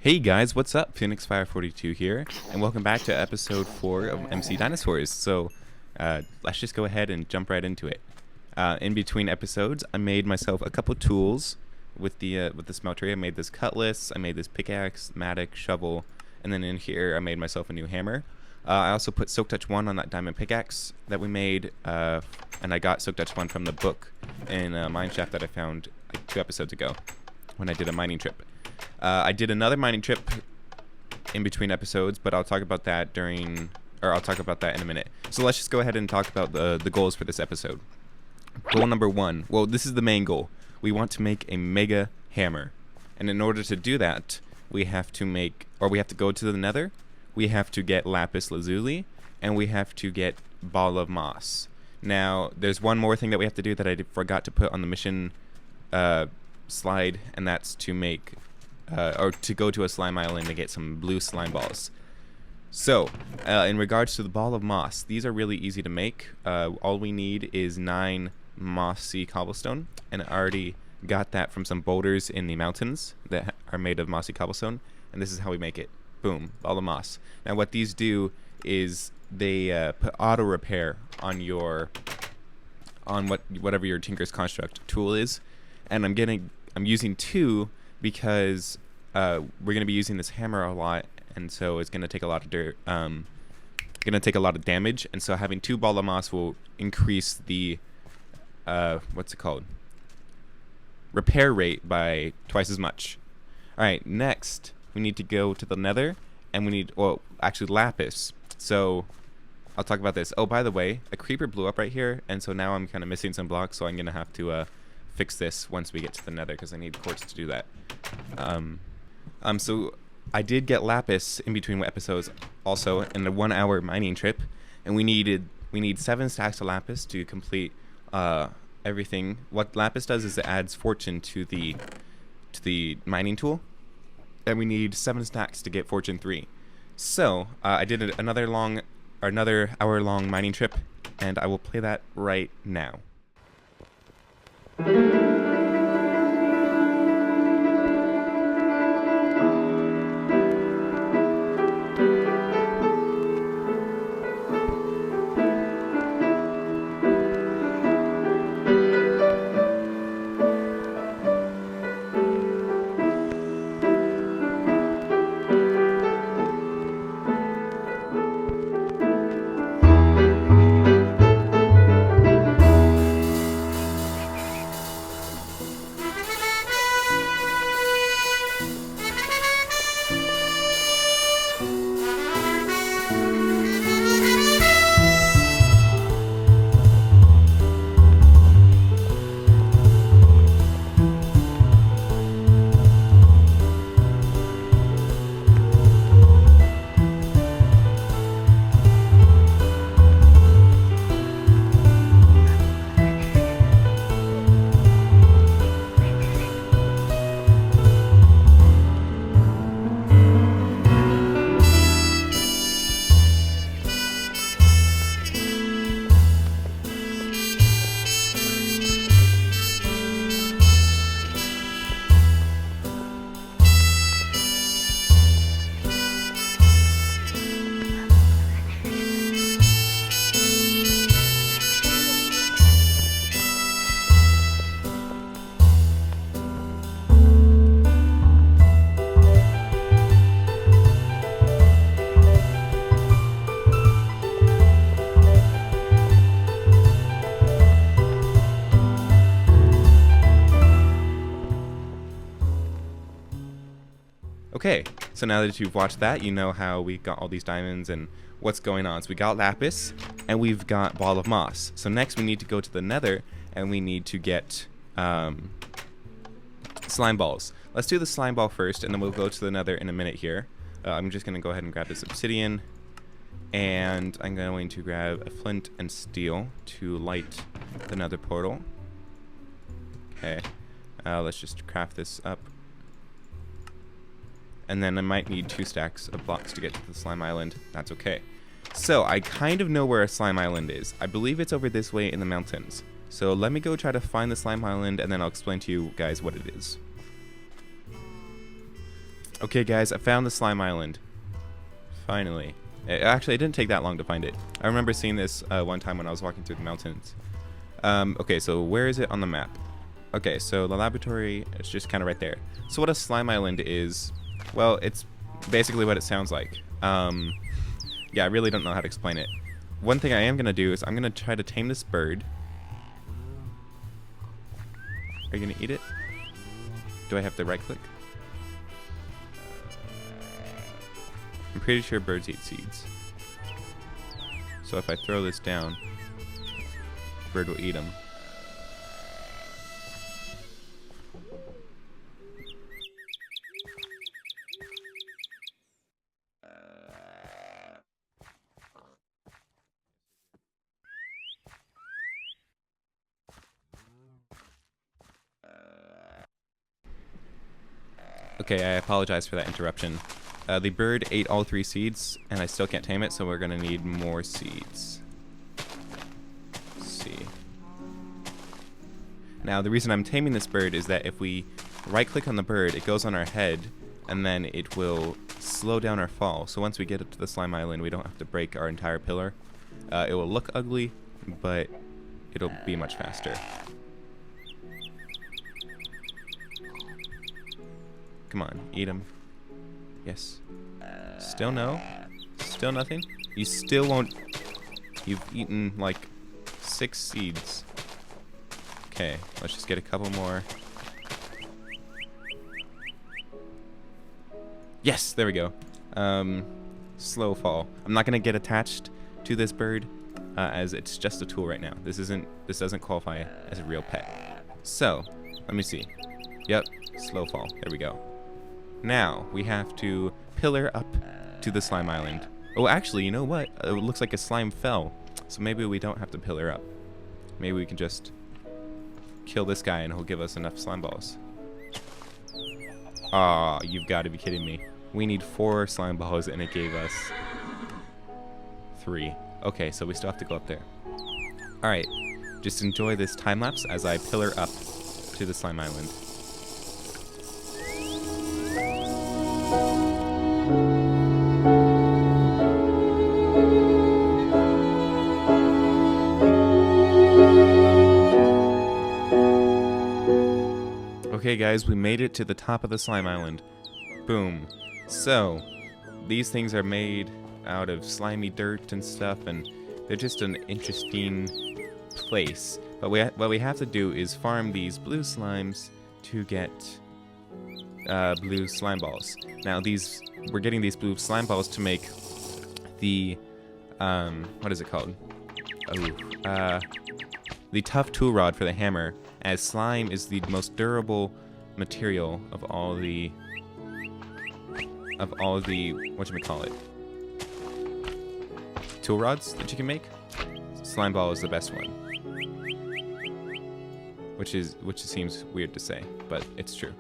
Hey guys, what's up? PhoenixFire42 here, and welcome back to episode 4 of MC Dinosaurs. So, let's just go ahead and jump right into it. In between episodes, I made myself a couple tools with the smeltery. I made this cutlass, I made this pickaxe, mattock, shovel, and then in here I made myself a new hammer. I also put Silk Touch 1 on that diamond pickaxe that we made, and I got Silk Touch 1 from the book in a mine shaft that I found like 2 episodes ago when I did a mining trip. I did another mining trip in between episodes, but I'll talk about that in a minute. So let's just go ahead and talk about the goals for this episode. Goal number 1. Well, this is the main goal. We want to make a mega hammer. And in order to do that, we have to go to the nether, we have to get lapis lazuli, and we have to get ball of moss. Now, there's one more thing that we have to do that I forgot to put on the mission slide, and that's to make or to go to a slime island and get some blue slime balls. So, in regards to the ball of moss, these are really easy to make. All we need is 9 mossy cobblestone, and I already got that from some boulders in the mountains that are made of mossy cobblestone, and this is how we make it. Boom, ball of moss. Now what these do is they put auto repair on whatever your Tinker's Construct tool is, and I'm using 2 because we're going to be using this hammer a lot, and so it's going to take a lot of damage, and so having 2 ball of moss will increase the repair rate by twice as much. Alright, next we need to go to the nether, and we need, well, actually lapis. So I'll talk about this. Oh, by the way, a creeper blew up right here, and so now I'm kind of missing some blocks, so I'm going to have to fix this once we get to the nether, because I need quartz to do that. So I did get lapis in between episodes also in a 1-hour mining trip, and we need 7 stacks of lapis to complete everything. What lapis does is it adds fortune to the mining tool, and we need 7 stacks to get fortune 3. So I did another hour-long mining trip, and I will play that right now. Okay, so now that you've watched that, you know how we got all these diamonds and what's going on. So we got lapis, and we've got ball of moss. So next we need to go to the nether, and we need to get slime balls. Let's do the slime ball first, and then we'll go to the nether in a minute here. I'm just going to go ahead and grab this obsidian, and I'm going to grab a flint and steel to light the nether portal. Okay, let's just craft this up. And then I might need 2 stacks of blocks to get to the slime island. That's okay. So I kind of know where a slime island is. I believe it's over this way in the mountains. So let me go try to find the slime island, and then I'll explain to you guys what it is. Okay, guys, I found the slime island. Finally. Actually, it didn't take that long to find it. I remember seeing this one time when I was walking through the mountains. Okay, so where is it on the map? Okay, so the laboratory is just kind of right there. So what a slime island is, well, it's basically what it sounds like. Yeah, I really don't know how to explain it. One thing I am going to do is I'm going to try to tame this bird. Are you going to eat it? Do I have to right click? I'm pretty sure birds eat seeds. So if I throw this down, the bird will eat them. Okay, I apologize for that interruption. The bird ate all 3 seeds, and I still can't tame it, so we're going to need more seeds. Let's see. Now, the reason I'm taming this bird is that if we right-click on the bird, it goes on our head, and then it will slow down our fall. So once we get up to the slime island, we don't have to break our entire pillar. It will look ugly, but it'll be much faster. Come on, eat them. Yes. Still no? Still nothing? You still won't... You've eaten like 6 seeds. Okay, let's just get a couple more. Yes, there we go. Slow fall. I'm not gonna get attached to this bird, as it's just a tool right now. This doesn't qualify as a real pet. So, let me see. Yep, slow fall. There we go. Now, we have to pillar up to the slime island. Oh, actually, you know what? It looks like a slime fell. So maybe we don't have to pillar up. Maybe we can just kill this guy and he'll give us enough slime balls. Aw, you've got to be kidding me. We need 4 slime balls and it gave us 3. Okay, so we still have to go up there. Alright, just enjoy this time lapse as I pillar up to the slime island. Okay guys, we made it to the top of the slime island. Boom. So, these things are made out of slimy dirt and stuff, and they're just an interesting place. But what we have to do is farm these blue slimes to get blue slime balls. Now we're getting these blue slime balls to make the, what is it called? Oh, the tough tool rod for the hammer, as slime is the most durable material of all the whatchamacallit, tool rods that you can make. Slime ball is the best one, which seems weird to say, but it's true.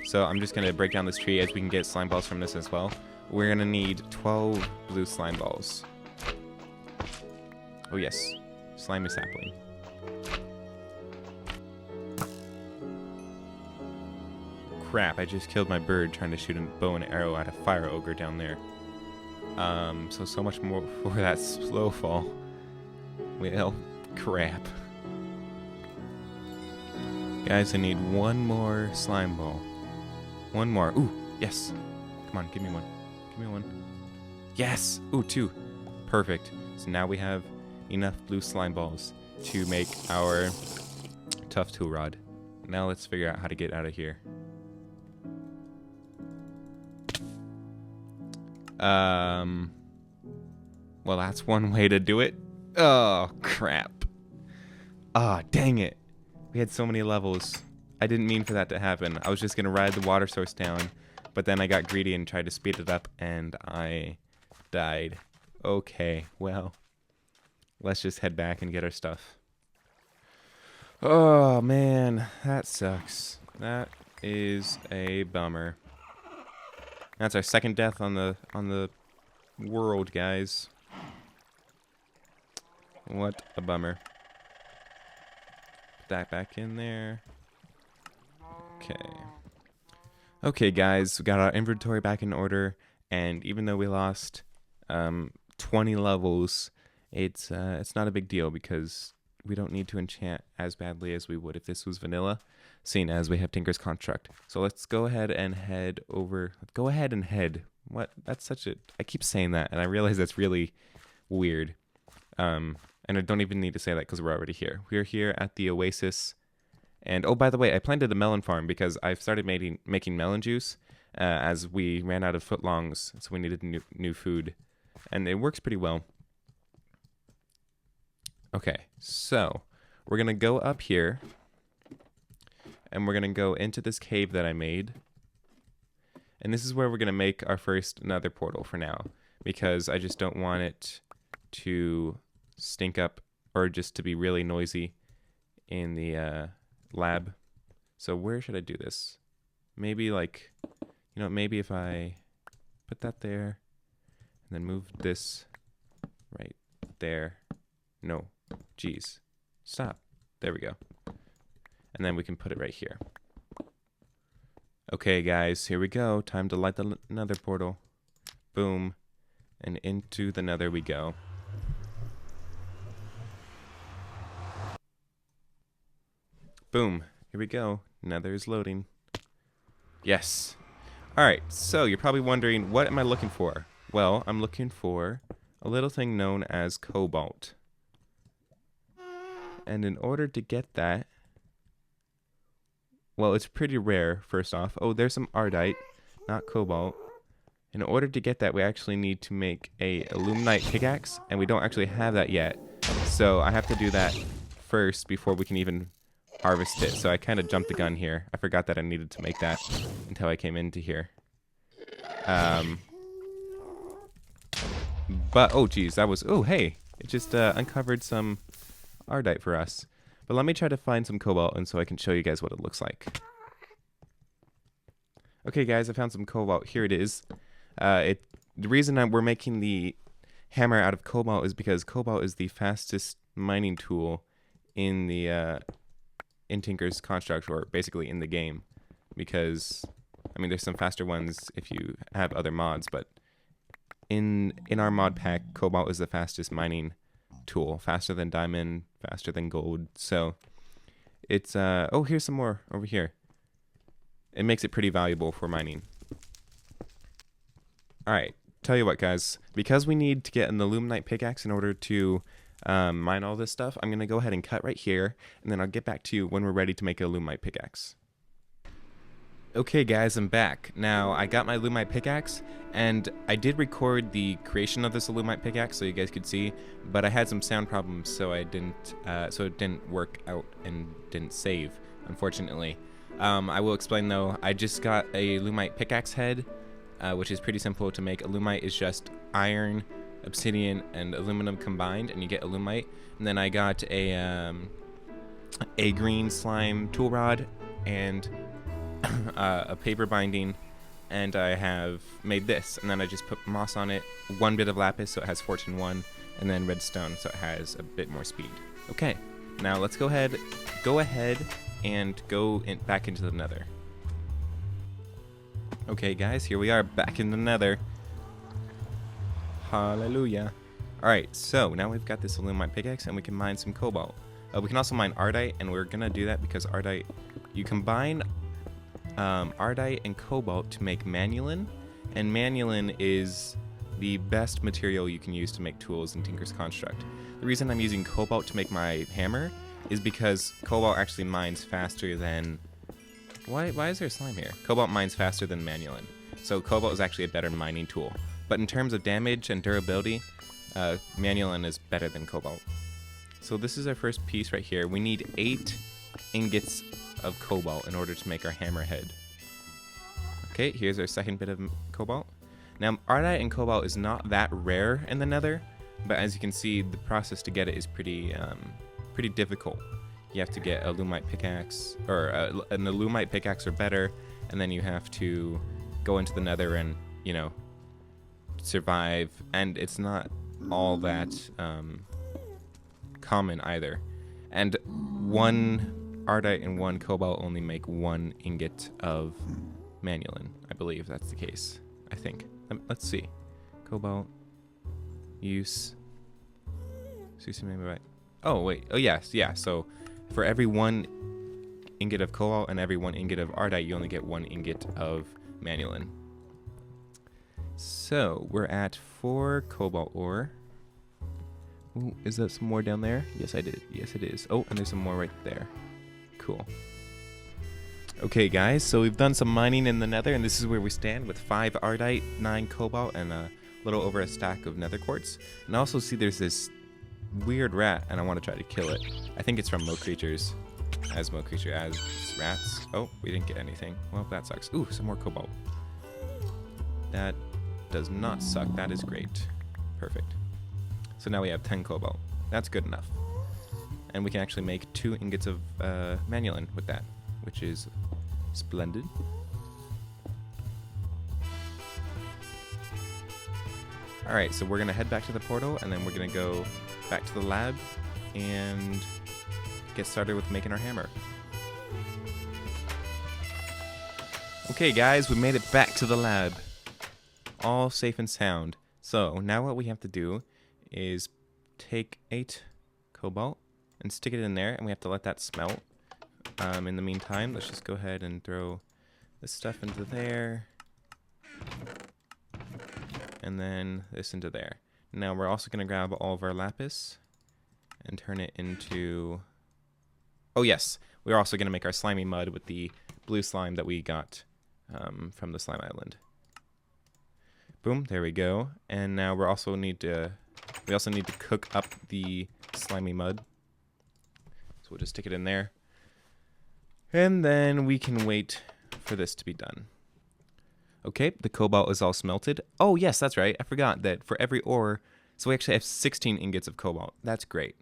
So I'm just gonna break down this tree as we can get slime balls from this as well. We're gonna need 12 blue slime balls. Oh yes, slimy sapling. Crap, I just killed my bird trying to shoot a bow and arrow at a fire ogre down there. So much more for that slow fall. Well, crap. Guys, I need 1 more slime ball. 1 more. Ooh, yes. Come on, give me 1. Give me 1. Yes! Ooh, 2. Perfect. So now we have enough blue slime balls to make our tough tool rod. Now let's figure out how to get out of here. Well, that's one way to do it. Oh, crap. Ah, dang it. We had so many levels. I didn't mean for that to happen. I was just gonna ride the water source down, but then I got greedy and tried to speed it up, and I died. Okay, well, let's just head back and get our stuff. Oh, man, that sucks. That is a bummer. That's our 2nd death on the world, guys. What a bummer. Put that back in there. Okay. Okay, guys, we got our inventory back in order, and even though we lost 20 levels, it's not a big deal because we don't need to enchant as badly as we would if this was vanilla, seeing as we have Tinker's Construct. So let's go ahead and head over. Go ahead and head. What? That's such a. I keep saying that, and I realize that's really weird. And I don't even need to say that because we're already here. We're here at the Oasis. And oh, by the way, I planted a melon farm because I've started making melon juice as we ran out of footlongs, so we needed new food, and it works pretty well. Okay, so we're gonna go up here, and we're gonna go into this cave that I made, and this is where we're gonna make our first nether portal for now, because I just don't want it to stink up or just to be really noisy in the lab. So where should I do this? Maybe like, maybe if I put that there and then move this right there. No, geez, stop. There we go. And then we can put it right here. Okay, guys, here we go. Time to light the nether portal. Boom. And into the nether we go. Boom. Here we go. Nether is loading. Yes. Alright, so you're probably wondering, what am I looking for? Well, I'm looking for a little thing known as cobalt. And in order to get that, well, it's pretty rare, first off. Oh, there's some ardite, not cobalt. In order to get that, we actually need to make a aluminite pickaxe, and we don't actually have that yet. So I have to do that first before we can even harvest it. So I kind of jumped the gun here. I forgot that I needed to make that until I came into here. But oh geez, that was, oh hey, it just uncovered some ardite for us. But let me try to find some cobalt, and so I can show you guys what it looks like. Okay guys, I found some cobalt. Here it is. The reason we're making the hammer out of cobalt is because cobalt is the fastest mining tool in the in Tinker's Construct, or basically in the game, because I mean there's some faster ones if you have other mods, but in our mod pack, cobalt is the fastest mining tool, faster than diamond, faster than gold. So it's oh, here's some more over here. It makes it pretty valuable for mining. All right, tell you what, guys, because we need to get an aluminite pickaxe in order to mine all this stuff, I'm gonna go ahead and cut right here, and then I'll get back to you when we're ready to make a aluminite pickaxe. Okay guys, I'm back. Now, I got my aluminite pickaxe, and I did record the creation of this aluminite pickaxe so you guys could see, but I had some sound problems, so it didn't work out and didn't save, unfortunately. I will explain though. I just got a aluminite pickaxe head, which is pretty simple to make. Aluminite is just iron, obsidian, and aluminum combined, and you get aluminite. And then I got a green slime tool rod and a paper binding, and I have made this. And then I just put moss on it, one bit of lapis so it has fortune 1, and then redstone so it has a bit more speed. Okay, now let's go ahead and go back into the nether. Okay guys, here we are back in the nether. Hallelujah. Alright, so now we've got this aluminite pickaxe and we can mine some cobalt. We can also mine ardite, and we're gonna do that because ardite, you combine ardite and cobalt to make manulin, and manulin is the best material you can use to make tools in Tinker's Construct. The reason I'm using cobalt to make my hammer is because cobalt actually mines faster than... Why is there slime here? Cobalt mines faster than manulin, so cobalt is actually a better mining tool. But in terms of damage and durability, manulin is better than cobalt. So this is our first piece right here. We need 8 ingots of cobalt in order to make our hammerhead. Okay, here's our second bit of cobalt. Now, ardite and cobalt is not that rare in the nether, but as you can see, the process to get it is pretty difficult. You have to get a aluminite pickaxe, or an aluminite pickaxe or better, and then you have to go into the nether and, you know, survive. And it's not all that common either. And 1 ardite and 1 cobalt only make 1 ingot of Manulin. I believe that's the case. I think. Let's see. Cobalt. Use. Oh, wait. Oh, yes. Yeah. So for every 1 ingot of cobalt and every 1 ingot of ardite, you only get 1 ingot of Manulin. So we're at 4 cobalt ore. Ooh, is there some more down there? Yes, I did. Yes, it is. Oh, and there's some more right there. Cool. Okay, guys, so we've done some mining in the nether, and this is where we stand with 5 ardite, 9 cobalt, and a little over a stack of nether quartz. And I also see there's this weird rat, and I want to try to kill it. I think it's from Mo Creatures. As Mo Creature, as rats. Oh, we didn't get anything. Well, that sucks. Ooh, some more cobalt. That does not suck. That is great. Perfect. So now we have 10 cobalt. That's good enough. And we can actually make 2 ingots of Manulin with that, which is splendid. Alright, so we're going to head back to the portal, and then we're going to go back to the lab and get started with making our hammer. Okay, guys, we made it back to the lab. All safe and sound. So now what we have to do is take 8 cobalt and stick it in there, and we have to let that smelt. In the meantime, let's just go ahead and throw this stuff into there, and then this into there. Now we're also going to grab all of our lapis and turn it into... Oh yes, we're also going to make our slimy mud with the blue slime that we got from the slime island. Boom, there we go. And now we also need to cook up the slimy mud. So we'll just stick it in there. And then we can wait for this to be done. Okay, the cobalt is all smelted. Oh yes, that's right. I forgot that for every ore, so we actually have 16 ingots of cobalt. That's great.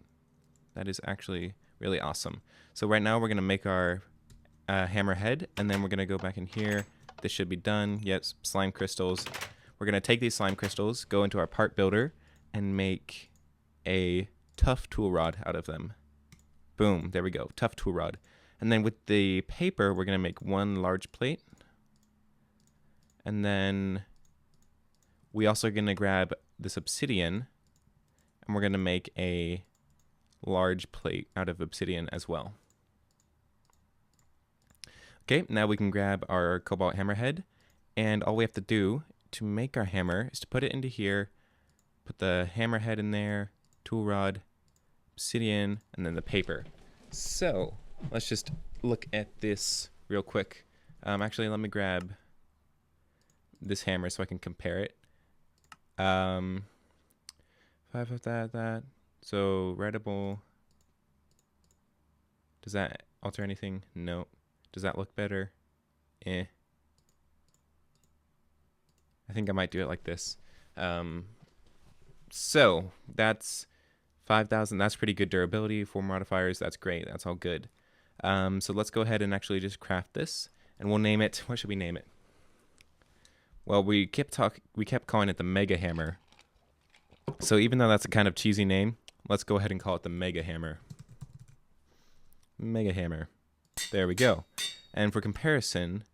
That is actually really awesome. So right now we're going to make our hammer head, and then we're going to go back in here. This should be done. Yes, slime crystals. We're going to take these slime crystals, go into our part builder, and make a tough tool rod out of them. Boom, there we go, tough tool rod. And then with the paper, we're going to make 1 large plate. And then we also are going to grab this obsidian, and we're going to make a large plate out of obsidian as well. Okay, now we can grab our cobalt hammerhead, and all we have to do to make our hammer is to put it into here, put the hammerhead in there, tool rod, obsidian, and then the paper. So let's just look at this real quick. Actually, let me grab this hammer so I can compare it. 5 of that. So writable. Does that alter anything? No. Does that look better? Eh. I think I might do it like this. So that's 5,000. That's pretty good durability. 4 modifiers. That's great. That's all good. So let's go ahead and actually just craft this, and we'll name it. What should we name it? Well, we kept calling it the Mega Hammer. So even though that's a kind of cheesy name, let's go ahead and call it the Mega Hammer. Mega Hammer. There we go. And for comparison,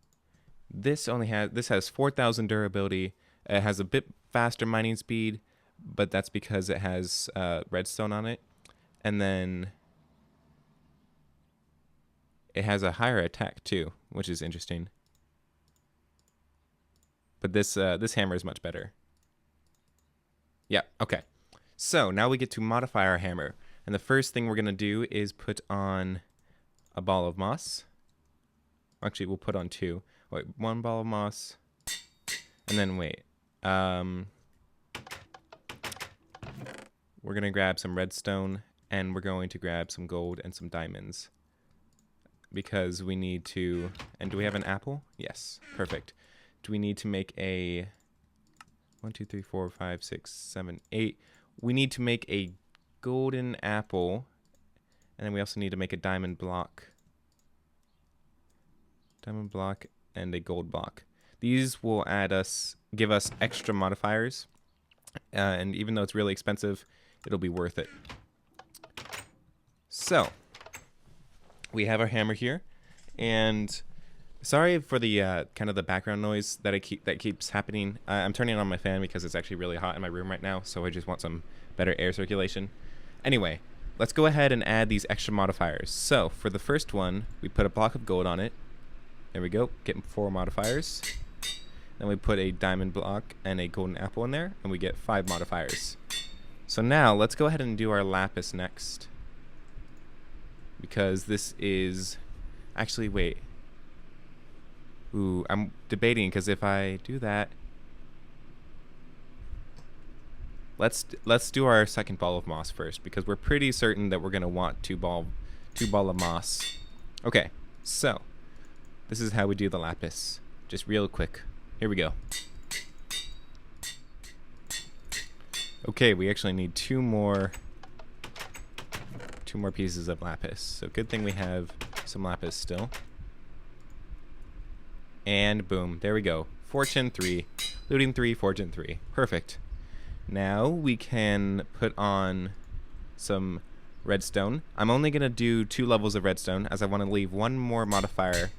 this has 4,000 durability. It has a bit faster mining speed, but that's because it has redstone on it. And then it has a higher attack too, which is interesting. But this hammer is much better. Yeah, okay. So now we get to modify our hammer. And the first thing we're going to do is put on a ball of moss. Actually, we'll put on 2. Wait, 1 ball of moss. And then wait. We're going to grab some redstone, and we're going to grab some gold and some diamonds. Because we need to... And do we have an apple? Yes, perfect. Do we need to make a 1, 2, 3, 4, 5, 6, 7, 8? We need to make a golden apple, and then we also need to make a diamond block. Diamond block and a gold block. These will give us extra modifiers, and even though it's really expensive, it'll be worth it. So we have our hammer here, and Sorry for the kind of the background noise that keeps happening. I'm turning on my fan because it's actually really hot in my room right now, so I just want some better air circulation. Anyway, let's go ahead and add these extra modifiers. So for the first one, we put a block of gold on it. There we go, get 4 modifiers. Then we put a diamond block and a golden apple in there, and we get 5 modifiers. So now let's go ahead and do our lapis next, because this is actually, wait. Ooh, I'm debating, because if I do that, let's do our second ball of moss first, because we're pretty certain that we're gonna want two ball of moss. Okay, so this is how we do the lapis. Just real quick. Here we go. Okay, we actually need two more pieces of lapis. So good thing we have some lapis still. And boom, there we go. Fortune 3, looting 3, fortune 3. Perfect. Now we can put on some redstone. I'm only going to do 2 levels of redstone, as I want to leave one more modifier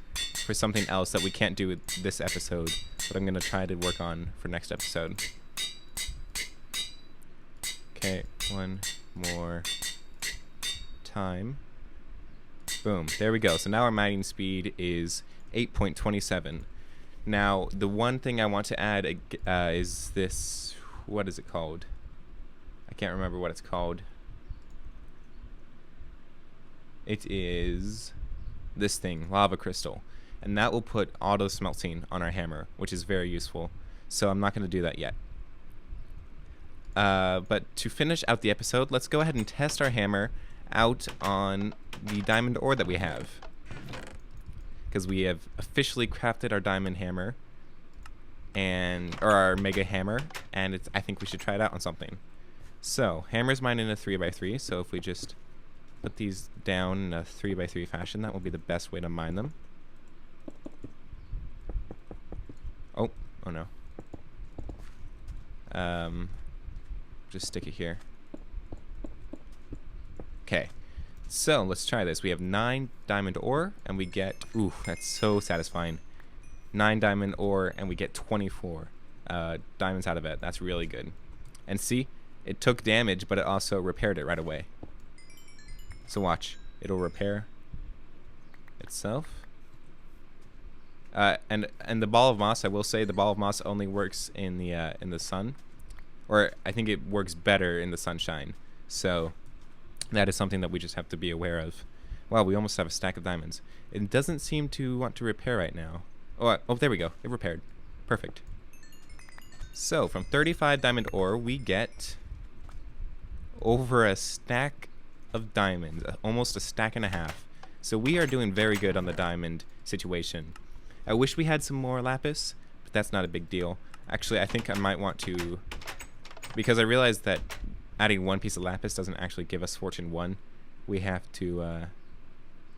for something else that we can't do with this episode, but I'm going to try to work on for next episode. Okay, one more time. Boom, there we go. So now our mining speed is 8.27. Now, the one thing I want to add is this, what is it called? I can't remember what it's called. It is this thing, lava crystal. And that will put auto smelting on our hammer, which is very useful. So I'm not going to do that yet. But to finish out the episode, let's go ahead and test our hammer out on the diamond ore that we have, because we have officially crafted our diamond hammer or our mega hammer, and I think we should try it out on something. So hammer's mined in a 3x3, so if we just put these down in a 3x3 fashion, that will be the best way to mine them. Oh no. Just stick it here. Okay, so let's try this. We have 9 diamond ore, and we get, ooh, that's so satisfying. 9 diamond ore, and we get 24 diamonds out of it. That's really good. And see, it took damage, but it also repaired it right away. So watch, it'll repair itself. And the ball of moss, I will say, the ball of moss only works in the sun, or I think it works better in the sunshine. So that is something that we just have to be aware of. Wow, we almost have a stack of diamonds. It doesn't seem to want to repair right now. Oh, there we go. It repaired. Perfect. So from 35 diamond ore, we get over a stack of diamonds, almost a stack and a half. So we are doing very good on the diamond situation. I wish we had some more lapis, but that's not a big deal. Actually, I think I might want to, because I realized that adding 1 piece of lapis doesn't actually give us fortune 1. We have to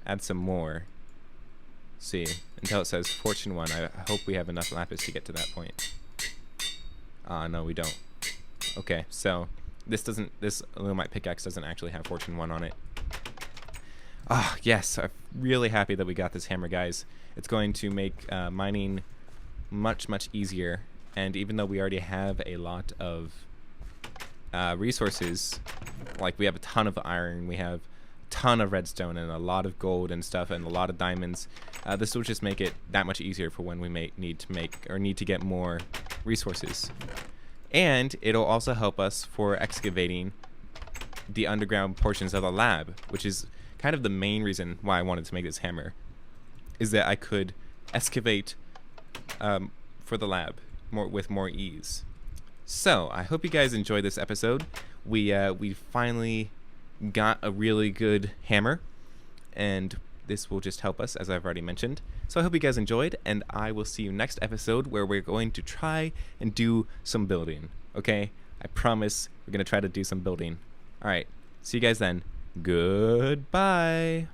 add some more. See, until it says fortune 1. I hope we have enough lapis to get to that point. No, we don't. Okay, so this Illumite pickaxe doesn't actually have fortune 1 on it. Yes, I'm really happy that we got this hammer, guys. It's going to make mining much, much easier. And even though we already have a lot of resources, like we have a ton of iron, we have a ton of redstone and a lot of gold and stuff and a lot of diamonds, this will just make it that much easier for when we need to get more resources. And it'll also help us for excavating the underground portions of the lab, which is kind of the main reason why I wanted to make this hammer, is that I could excavate for the lab with more ease. So I hope you guys enjoyed this episode. We finally got a really good hammer, and this will just help us, as I've already mentioned. So I hope you guys enjoyed, and I will see you next episode, where we're going to try and do some building. Okay? I promise we're going to try to do some building. Alright, see you guys then. Goodbye!